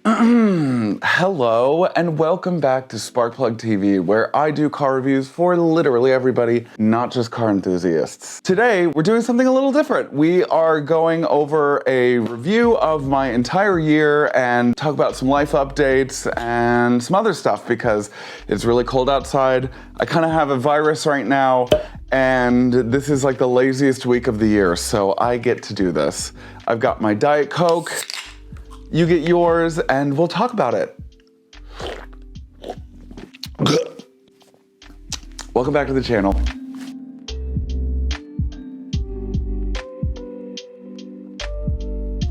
Hello and welcome back to SparkPlug TV, where I do car reviews for literally everybody, not just car enthusiasts. Today, we're doing something a little different. We are going over a review of my entire year and talk about some life updates and some other stuff because it's really cold outside. I kind of have a virus right now, and this is like the laziest week of the year, so I get to do this. I've got my Diet Coke. You get yours, and we'll talk about it. Welcome back to the channel.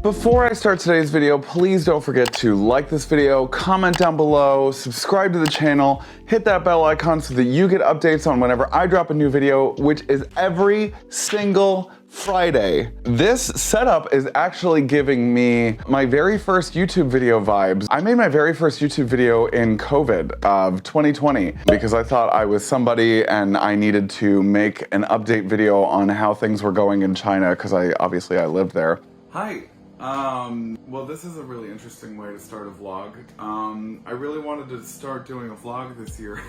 Before I start today's video, please don't forget to like this video, comment down below, subscribe to the channel, hit that bell icon so that you get updates on whenever I drop a new video, which is every single Friday. This setup is actually giving me my very first YouTube video vibes. I made my very first YouTube video in COVID of 2020 because I thought I was somebody and I needed to make an update video on how things were going in China because obviously I lived there. Hi. Well, this is a really interesting way to start a vlog. I really wanted to start doing a vlog this year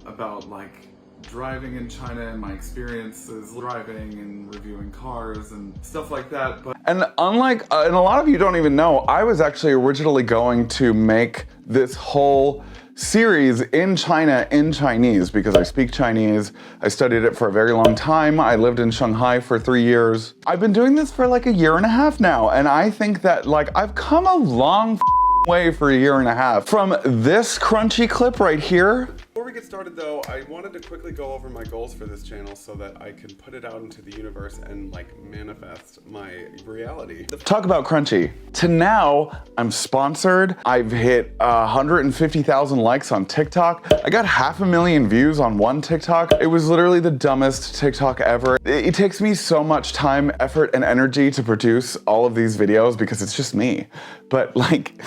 about like driving in China and my experiences driving and reviewing cars and stuff like that. And unlike, and a lot of you don't even know, I was actually originally going to make this whole series in China in Chinese because I speak Chinese. I studied it for a very long time. I lived in Shanghai for 3 years. I've been doing this for like a year and a half now, and I think that like I've come a long way for a year and a half from this crunchy clip right here. Before we get started though, I wanted to quickly go over my goals for this channel so that I can put it out into the universe and like manifest my reality. Talk about crunchy. To now, I'm sponsored. I've hit 150,000 likes on TikTok. I got 500,000 views on one TikTok. It was literally the dumbest TikTok ever. It takes me so much time, effort, and energy to produce all of these videos because it's just me. But like,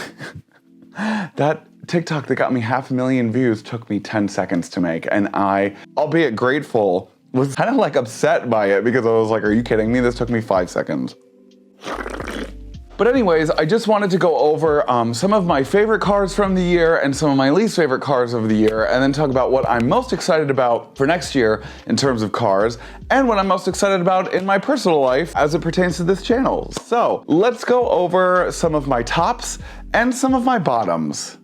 that TikTok that got me 500,000 views took me 10 seconds to make, and I, albeit grateful, was kind of like upset by it because I was like, are you kidding me? This took me 5 seconds. But anyways, I just wanted to go over some of my favorite cars from the year and some of my least favorite cars of the year, and then talk about what I'm most excited about for next year in terms of cars, and what I'm most excited about in my personal life as it pertains to this channel. So let's go over some of my tops and some of my bottoms.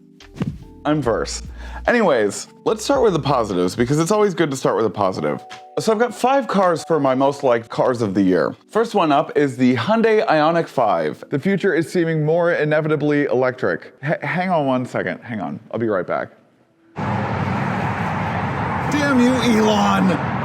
I'm verse. Anyways, let's start with the positives because it's always good to start with a positive. So I've got 5 cars for my most liked cars of the year. First one up is the Hyundai Ioniq 5. The future is seeming more inevitably electric. Hang on one second, hang on. I'll be right back. Damn you, Elon!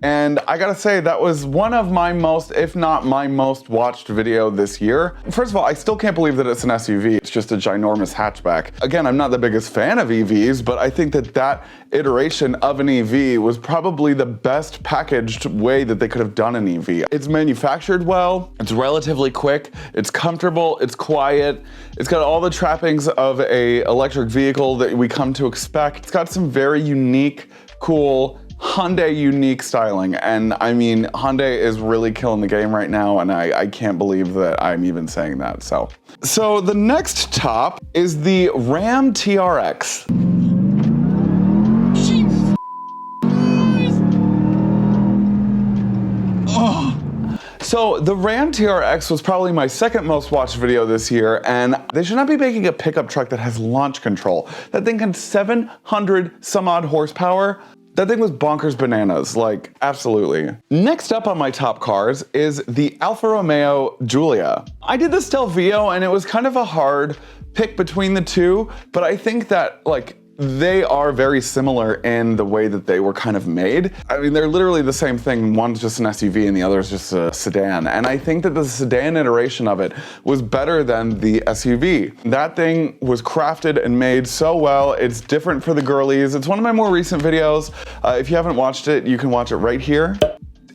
And I gotta say, that was one of my most, if not my most watched video this year. First of all, I still can't believe that it's an SUV. It's just a ginormous hatchback. Again, I'm not the biggest fan of EVs, but I think that that iteration of an EV was probably the best packaged way that they could have done an EV. It's manufactured well, it's relatively quick, it's comfortable, it's quiet, it's got all the trappings of an electric vehicle that we come to expect. It's got some very unique, cool, Hyundai unique styling, and I mean, Hyundai is really killing the game right now, and I can't believe that I'm even saying that, so. So the next top is the Ram TRX. So the Ram TRX was probably my second most watched video this year, and they should not be making a pickup truck that has launch control. That thing can 700 some odd horsepower. That thing was bonkers bananas, like, absolutely. Next up on my top cars is the Alfa Romeo Giulia. I did the Stelvio and it was kind of a hard pick between the two, but I think that, like, they are very similar in the way that they were kind of made. I mean, they're literally the same thing. One's just an SUV and the other is just a sedan. And I think that the sedan iteration of it was better than the SUV. That thing was crafted and made so well. It's different for the girlies. It's one of my more recent videos. If you haven't watched it, you can watch it right here.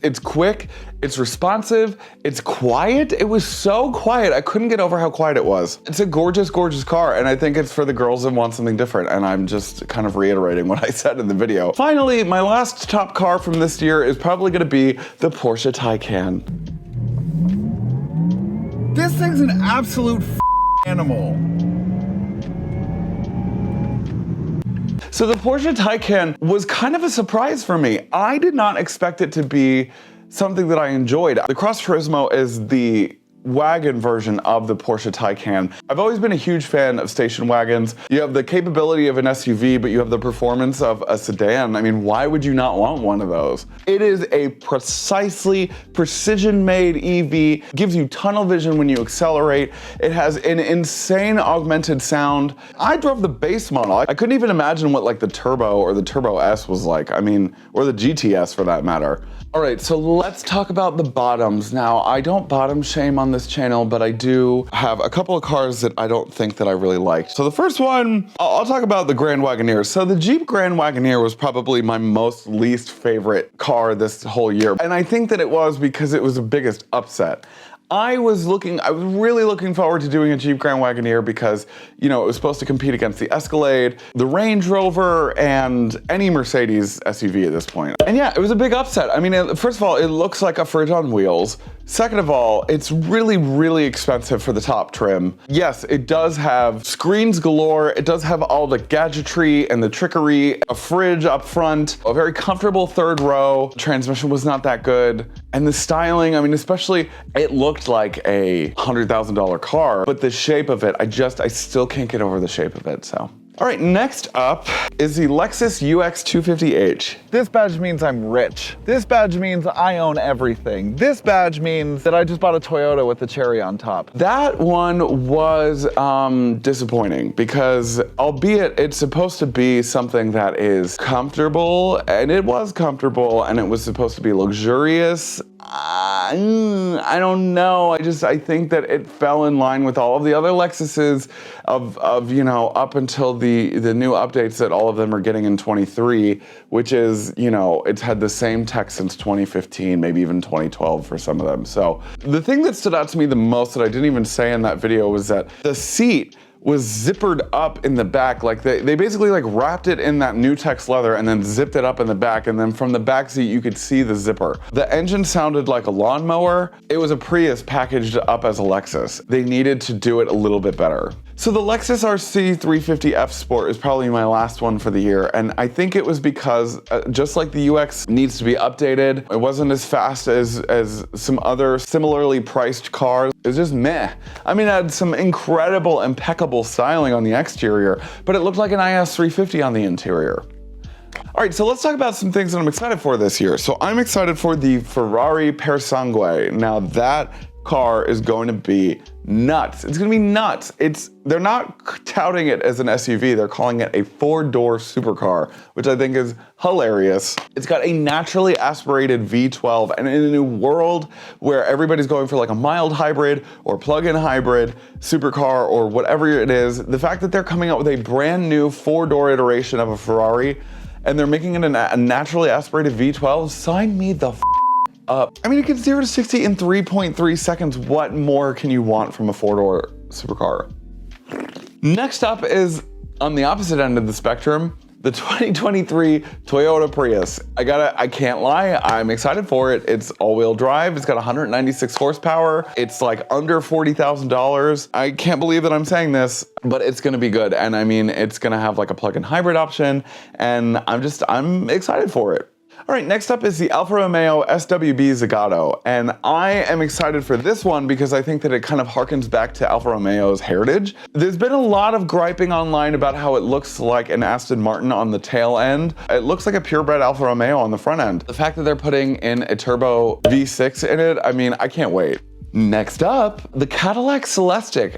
It's quick, it's responsive, it's quiet. It was so quiet, I couldn't get over how quiet it was. It's a gorgeous, gorgeous car, and I think it's for the girls that want something different, and I'm just kind of reiterating what I said in the video. Finally, my last top car from this year is probably gonna be the Porsche Taycan. This thing's an absolute animal. So the Porsche Taycan was kind of a surprise for me. I did not expect it to be something that I enjoyed. The Cross Turismo is the wagon version of the Porsche Taycan. I've always been a huge fan of station wagons. You have the capability of an SUV, but you have the performance of a sedan. I mean, why would you not want one of those? It is a precisely precision-made EV, gives you tunnel vision when you accelerate. It has an insane augmented sound. I drove the base model. I couldn't even imagine what like the Turbo or the Turbo S was like. I mean, or the GTS for that matter. All right, so let's talk about the bottoms. Now, I don't bottom shame on this channel, but I do have a couple of cars that I don't think that I really liked. So the first one, I'll talk about the Grand Wagoneer. So the Jeep Grand Wagoneer was probably my most least favorite car this whole year. And I think that it was because it was the biggest upset. I was really looking forward to doing a Jeep Grand Wagoneer because, you know, it was supposed to compete against the Escalade, the Range Rover, and any Mercedes SUV at this point. And yeah, it was a big upset. I mean, first of all, it looks like a fridge on wheels. Second of all, it's really, really expensive for the top trim. Yes, it does have screens galore. It does have all the gadgetry and the trickery, a fridge up front, a very comfortable third row. Transmission was not that good. And the styling, I mean, especially, it looked like a $100,000 car, but the shape of it, I still can't get over the shape of it, so. All right, next up is the Lexus UX 250h. This badge means I'm rich. This badge means I own everything. This badge means that I just bought a Toyota with the cherry on top. That one was disappointing because, albeit it's supposed to be something that is comfortable, and it was comfortable, and it was supposed to be luxurious, I don't know. I think that it fell in line with all of the other Lexuses of you know, up until the new updates that all of them are getting in 23, which is, you know, it's had the same tech since 2015, maybe even 2012 for some of them. So the thing that stood out to me the most that I didn't even say in that video was that the seat was zippered up in the back. Like they basically like wrapped it in that Nutex leather and then zipped it up in the back, and then from the back seat you could see the zipper. The engine sounded like a lawnmower. It was a Prius packaged up as a Lexus. They needed to do it a little bit better. So the Lexus RC 350F Sport is probably my last one for the year, and I think it was because just like the UX needs to be updated, it wasn't as fast as some other similarly priced cars. It was just meh. I mean, it had some incredible, impeccable styling on the exterior, but it looked like an IS 350 on the interior. All right, so let's talk about some things that I'm excited for this year. So I'm excited for the Ferrari Persangue. Now that car is going to be nuts. It's gonna be nuts. They're not touting it as an SUV, they're calling it a four-door supercar, which I think is hilarious. It's got a naturally aspirated V12, and in a new world where everybody's going for like a mild hybrid or plug-in hybrid supercar or whatever it is, the fact that they're coming out with a brand new four-door iteration of a Ferrari and they're making it a naturally aspirated V12, sign me the up. I mean, it gets 0 to 60 in 3.3 seconds. What more can you want from a four-door supercar? Next up is, on the opposite end of the spectrum, the 2023 Toyota Prius. I can't lie, I'm excited for it. It's all-wheel drive, it's got 196 horsepower, it's like under $40,000. I can't believe that I'm saying this, but it's gonna be good. And I mean, it's gonna have like a plug-in hybrid option, and I'm excited for it. All right, next up is the Alfa Romeo SWB Zagato, and I am excited for this one because I think that it kind of harkens back to Alfa Romeo's heritage. There's been a lot of griping online about how it looks like an Aston Martin on the tail end. It looks like a purebred Alfa Romeo on the front end. The fact that they're putting in a turbo V6 in it, I mean, I can't wait. Next up, the Cadillac Celestiq.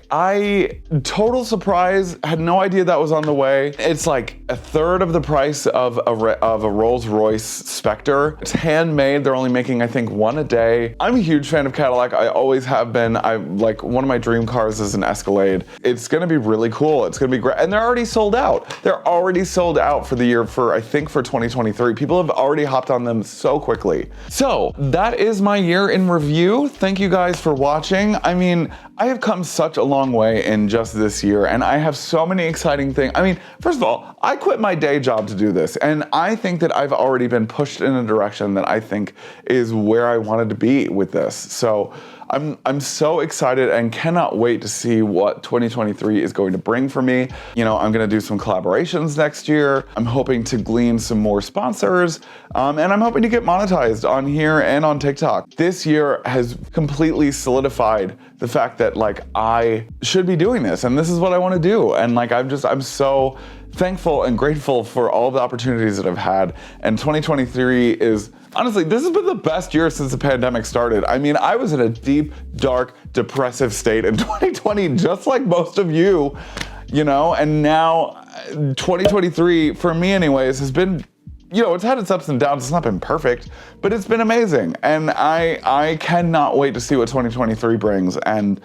Total surprise, had no idea that was on the way. It's like a third of the price of a Rolls-Royce Spectre. It's handmade, they're only making, I think, one a day. I'm a huge fan of Cadillac, I always have been. Like, one of my dream cars is an Escalade. It's gonna be really cool, it's gonna be great, and they're already sold out. They're already sold out for the year, I think for 2023. People have already hopped on them so quickly. So, that is my year in review. Thank you guys for watching. I mean, I have come such a long way in just this year, and I have so many exciting things. I mean, first of all, I quit my day job to do this, and I think that I've already been pushed in a direction that I think is where I wanted to be with this. So I'm so excited and cannot wait to see what 2023 is going to bring for me. You know, I'm gonna do some collaborations next year. I'm hoping to glean some more sponsors, and I'm hoping to get monetized on here and on TikTok. This year has completely solidified the fact that like I should be doing this and this is what I want to do. And like I'm so thankful and grateful for all the opportunities that I've had. And 2023 is, honestly, this has been the best year since the pandemic started. I mean, I was in a deep, dark, depressive state in 2020, just like most of you, you know, and now 2023, for me anyways, has been, you know, it's had its ups and downs. It's not been perfect, but it's been amazing. And I cannot wait to see what 2023 brings. And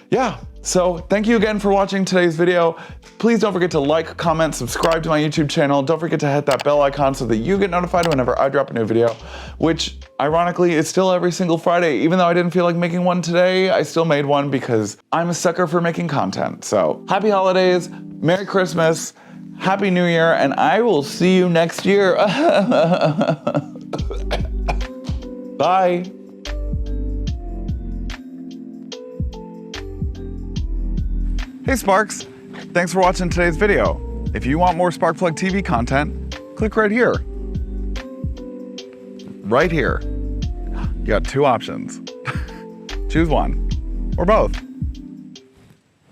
yeah, so thank you again for watching today's video. Please don't forget to like, comment, subscribe to my YouTube channel. Don't forget to hit that bell icon so that you get notified whenever I drop a new video, which ironically is still every single Friday. Even though I didn't feel like making one today, I still made one because I'm a sucker for making content. So happy holidays, Merry Christmas, Happy New Year, and I will see you next year. Bye. Hey Sparks, thanks for watching today's video. If you want more SparkPlug TV content, click right here. Right here. You got two options. Choose one, or both.